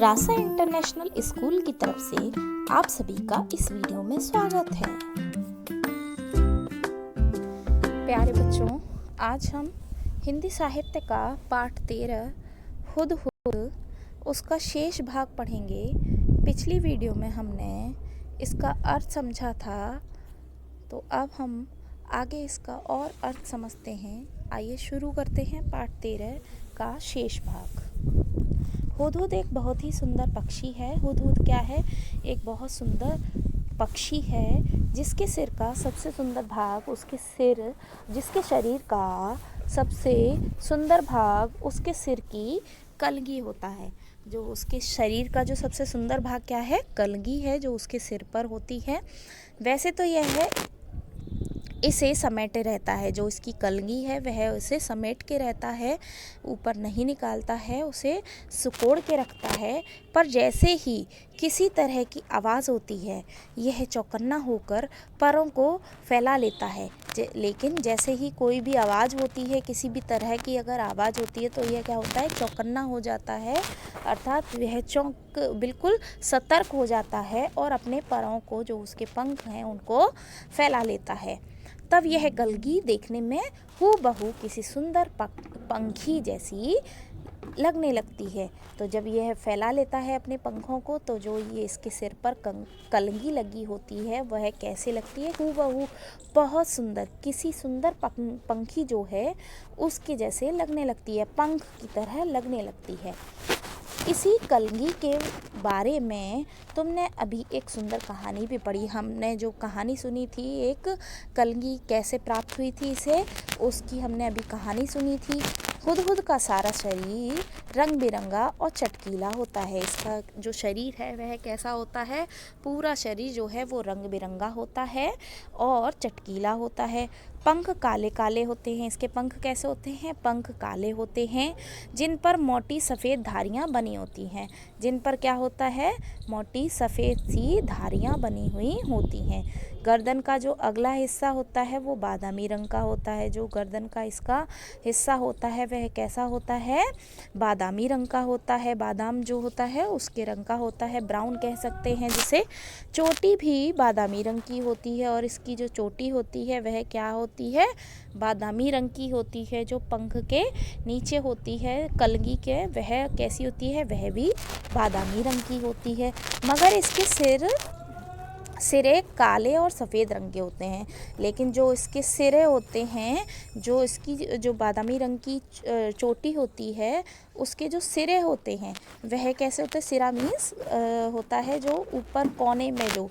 रासा international school की तरफ से आप सभी का इस वीडियो में स्वागत है। प्यारे बच्चों, आज हम हिंदी साहित्य का पाठ 13 हुदहुद उसका शेष भाग पढ़ेंगे। पिछली वीडियो में हमने इसका अर्थ समझा था, तो अब हम आगे इसका और अर्थ समझते हैं। आइए शुरू करते हैं पाठ 13 का शेष भाग। हुदहुद एक बहुत ही सुंदर पक्षी है। हुदहुद क्या है? एक बहुत सुंदर पक्षी है जिसके सिर का सबसे सुंदर भाग जिसके शरीर का सबसे सुंदर भाग उसके सिर की कलगी होता है। जो उसके शरीर का जो सबसे सुंदर भाग क्या है? कलगी है, जो उसके सिर पर होती है। वैसे तो यह है इसे समेटे रहता है। जो इसकी कलगी है वह उसे समेट के रहता है, ऊपर नहीं निकालता है, उसे सिकोड़ के रखता है। पर जैसे ही किसी तरह की आवाज़ होती है, यह चौकन्ना होकर परों को फैला लेता है। लेकिन जैसे ही कोई भी आवाज़ होती है, किसी भी तरह की अगर आवाज़ होती है, तो यह क्या होता है? चौकन्ना हो जाता है, अर्थात वह बिल्कुल सतर्क हो जाता है और अपने परों को, जो उसके पंख हैं, उनको फैला लेता है। तब यह कलगी देखने में हूबहू किसी सुंदर पंखी जैसी लगने लगती है। तो जब यह फैला लेता है अपने पंखों को, तो जो ये इसके सिर पर कलगी लगी होती है वह कैसे लगती है? हूबहू बहुत सुंदर, किसी सुंदर पंखी जो है उसके जैसे लगने लगती है, पंख की तरह लगने लगती है। इसी कलगी के बारे में तुमने अभी एक सुंदर कहानी भी पढ़ी। हमने जो कहानी सुनी थी, एक कलगी कैसे प्राप्त हुई थी इसे, उसकी हमने अभी कहानी सुनी थी। हुदहुद का सारा शरीर रंग बिरंगा और चटकीला होता है। इसका जो शरीर है वह कैसा होता है? पूरा शरीर जो है वो रंग बिरंगा होता है और चटकीला होता है। पंख काले काले होते हैं। इसके पंख कैसे होते हैं? पंख काले होते हैं, जिन पर मोटी सफ़ेद धारियाँ बनी होती हैं। जिन पर क्या होता है? मोटी सफ़ेद सी धारियाँ बनी हुई होती हैं। गर्दन का जो अगला हिस्सा होता है वो बादामी रंग का होता है। जो गर्दन का इसका हिस्सा होता है वह कैसा होता है? बादामी रंग का होता है। बादाम जो होता है उसके रंग का होता है, ब्राउन कह सकते हैं जिसे। चोटी भी बादामी रंग की होती है और इसकी जो चोटी होती है वह क्या होती है? बादामी रंग की होती है। जो पंख के नीचे होती है कलगी के, वह कैसी होती है? वह भी बादामी रंग की होती है। मगर इसके सिरे काले और सफ़ेद रंग के होते हैं। लेकिन जो इसके सिरे होते हैं, जो इसकी जो बादामी रंग की चोटी होती है, उसके जो सिरे होते हैं वह कैसे होते हैं? सिरा मीन्स होता है जो ऊपर कोने में जो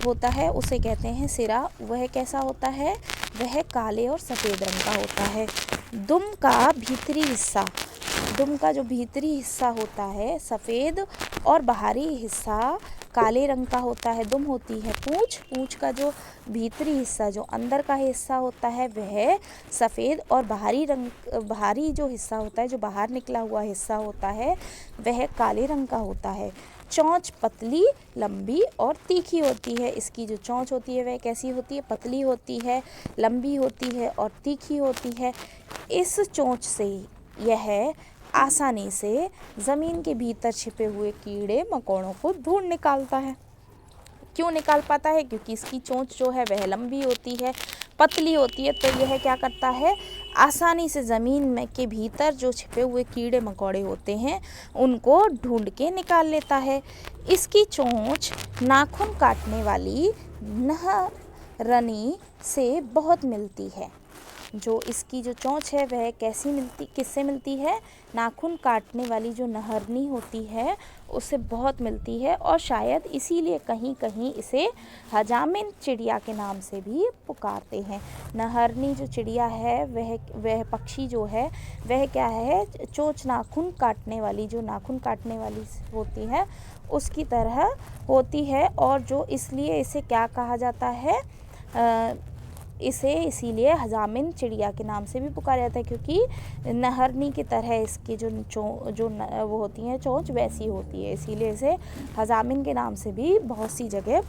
होता है उसे कहते हैं सिरा। वह कैसा होता है? वह काले और सफ़ेद रंग का होता है। दुम का जो भीतरी हिस्सा होता है सफ़ेद और बाहरी हिस्सा काले रंग का होता है। दुम होती है पूँछ का जो भीतरी हिस्सा, जो अंदर का हिस्सा होता है वह सफ़ेद और बाहरी जो हिस्सा होता है, जो बाहर निकला हुआ हिस्सा होता है वह काले रंग का होता है। चोंच पतली, लंबी और तीखी होती है। इसकी जो चोंच होती है वह कैसी होती है? पतली होती है, लंबी होती है और तीखी होती है। इस चोंच से यह आसानी से ज़मीन के भीतर छिपे हुए कीड़े मकोड़ों को ढूंढ निकालता है। क्यों निकाल पाता है? क्योंकि इसकी चोंच जो है वह लंबी होती है, पतली होती है। तो यह क्या करता है? आसानी से ज़मीन में के भीतर जो छिपे हुए कीड़े मकोड़े होते हैं उनको ढूंढ के निकाल लेता है। इसकी चोंच नाखून काटने वाली नहरनी से बहुत मिलती है। जो इसकी जो चोंच है वह किससे मिलती है? नाखून काटने वाली जो नहरनी होती है उससे बहुत मिलती है। और शायद इसीलिए कहीं कहीं इसे हजामिन चिड़िया के नाम से भी पुकारते हैं। नहरनी जो चिड़िया है वह पक्षी जो है वह क्या है? चोंच नाखून काटने वाली, जो नाखून काटने वाली होती है उसकी तरह होती है। और जो इसलिए इसे क्या कहा जाता है? इसे इसीलिए हजामिन चिड़िया के नाम से भी पुकारा जाता है, क्योंकि नहरनी की तरह इसकी वो होती हैं चोंच वैसी होती है। इसीलिए इसे हजामिन के नाम से भी बहुत सी जगह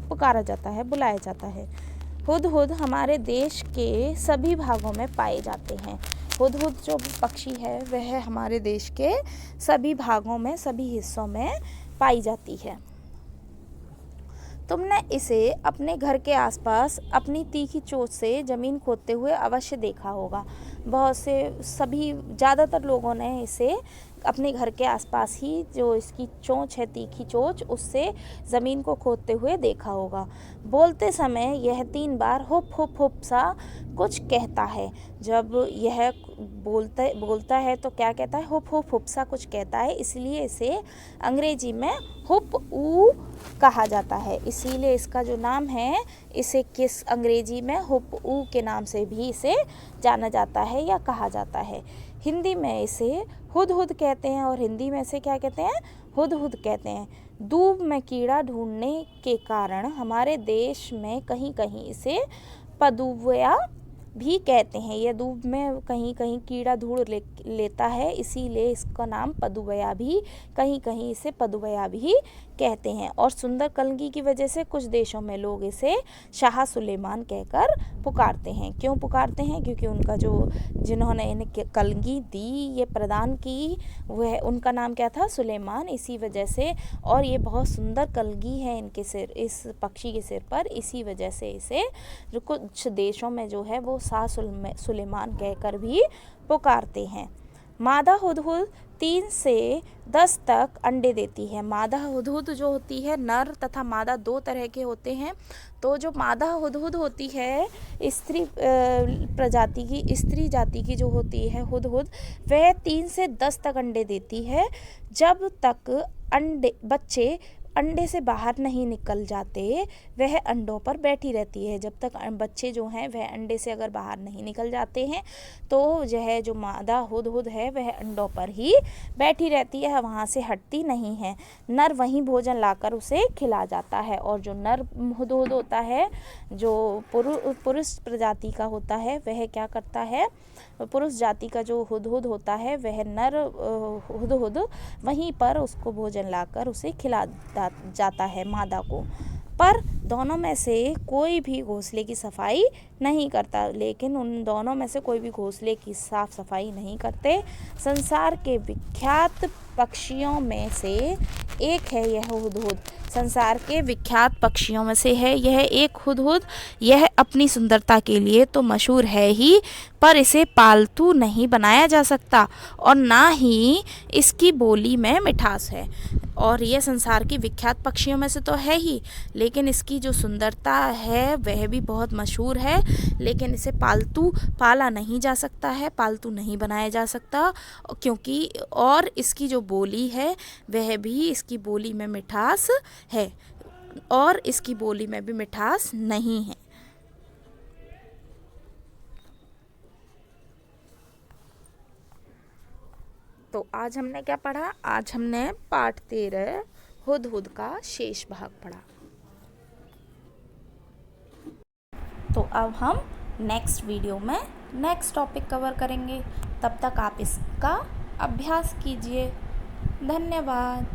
पुकारा जाता है, बुलाया जाता है। हुदहुद हमारे देश के सभी भागों में पाए जाते हैं। हुदहुद जो पक्षी है वह हमारे देश के सभी भागों में, सभी हिस्सों में पाई जाती है। तुमने इसे अपने घर के आसपास अपनी तीखी चोंच से ज़मीन खोदते हुए अवश्य देखा होगा। ज़्यादातर लोगों ने इसे अपने घर के आसपास ही, जो इसकी चोंच है, तीखी चोंच, उससे ज़मीन को खोदते हुए देखा होगा। बोलते समय यह 3 बार हुप हुप हुप सा कुछ कहता है। जब यह बोलता है तो क्या कहता है? हुप हुप हुप सा कुछ कहता है, इसलिए इसे अंग्रेजी में हुप ऊ कहा जाता है। इसीलिए इसका जो नाम है, इसे अंग्रेजी में हुप ऊ के नाम से भी इसे जाना जाता है या कहा जाता है। हिंदी में इसे हुदहुद कहते हैं और हिंदी में इसे क्या कहते हैं? हुदहुद कहते हैं। दूब में कीड़ा ढूंढने के कारण हमारे देश में कहीं कहीं इसे पदुवया भी कहते हैं। यह दूब में कहीं कहीं कीड़ा ढूंढ लेता है, इसीलिए इसका नाम पदुवया भी, कहीं कहीं इसे पदुवया भी कहते हैं। और सुंदर कलगी की वजह से कुछ देशों में लोग इसे शाह सुलेमान कहकर पुकारते हैं। क्यों पुकारते हैं? क्योंकि उनका जिन्होंने इन्हें कलगी दी, ये प्रदान की, वह उनका नाम क्या था? सुलेमान। इसी वजह से, और ये बहुत सुंदर कलगी है इनके सिर, इस पक्षी के सिर पर, इसी वजह से इसे कुछ देशों में जो है वो शाह सुलेमान कहकर भी पुकारते हैं। मादा हुदहुद 3 से 10 तक अंडे देती है। मादा हुदहुद जो होती है, नर तथा मादा 2 तरह के होते हैं। तो जो मादा हुदहुद होती है, स्त्री जाति की जो होती है हुदहुद, वह 3 से 10 तक अंडे देती है। जब तक बच्चे अंडे से बाहर नहीं निकल जाते, वह अंडों पर बैठी रहती है। जब तक बच्चे जो हैं वह अंडे से अगर बाहर नहीं निकल जाते हैं, तो यह जो मादा हुदहुद है वह अंडों पर ही बैठी रहती है, वहाँ से हटती नहीं है। नर वहीं भोजन लाकर उसे खिला जाता है, और जो नर हुदहुद होता है, जो पुरुष प्रजाति का होता है, वह क्या करता है? पुरुष जाति का जो हुदहुद होता है, वह नर हुदहुद वहीं पर उसको भोजन लाकर उसे खिला जाता है, मादा को। पर दोनों में से कोई भी घोंसले की सफाई नहीं करता। लेकिन उन दोनों में से कोई भी घोंसले की साफ सफाई नहीं करते। संसार के विख्यात पक्षियों में से एक है यह हुदहुद। संसार के विख्यात पक्षियों में से है यह एक हुदहुद। यह अपनी सुंदरता के लिए तो मशहूर है ही, पर इसे पालतू नहीं बनाया जा सकता, और ना ही इसकी बोली में मिठास है। और यह संसार की विख्यात पक्षियों में से तो है ही, लेकिन इसकी जो सुंदरता है वह भी बहुत मशहूर है। लेकिन इसे पाला नहीं जा सकता है, पालतू नहीं बनाया जा सकता, क्योंकि और इसकी जो बोली है वह भी, इसकी बोली में मिठास है, और इसकी बोली में भी मिठास नहीं है। तो आज हमने क्या पढ़ा? आज हमने पाठ 13 हुदहुद का शेष भाग पढ़ा। तो अब हम नेक्स्ट वीडियो में नेक्स्ट टॉपिक कवर करेंगे। तब तक आप इसका अभ्यास कीजिए। धन्यवाद।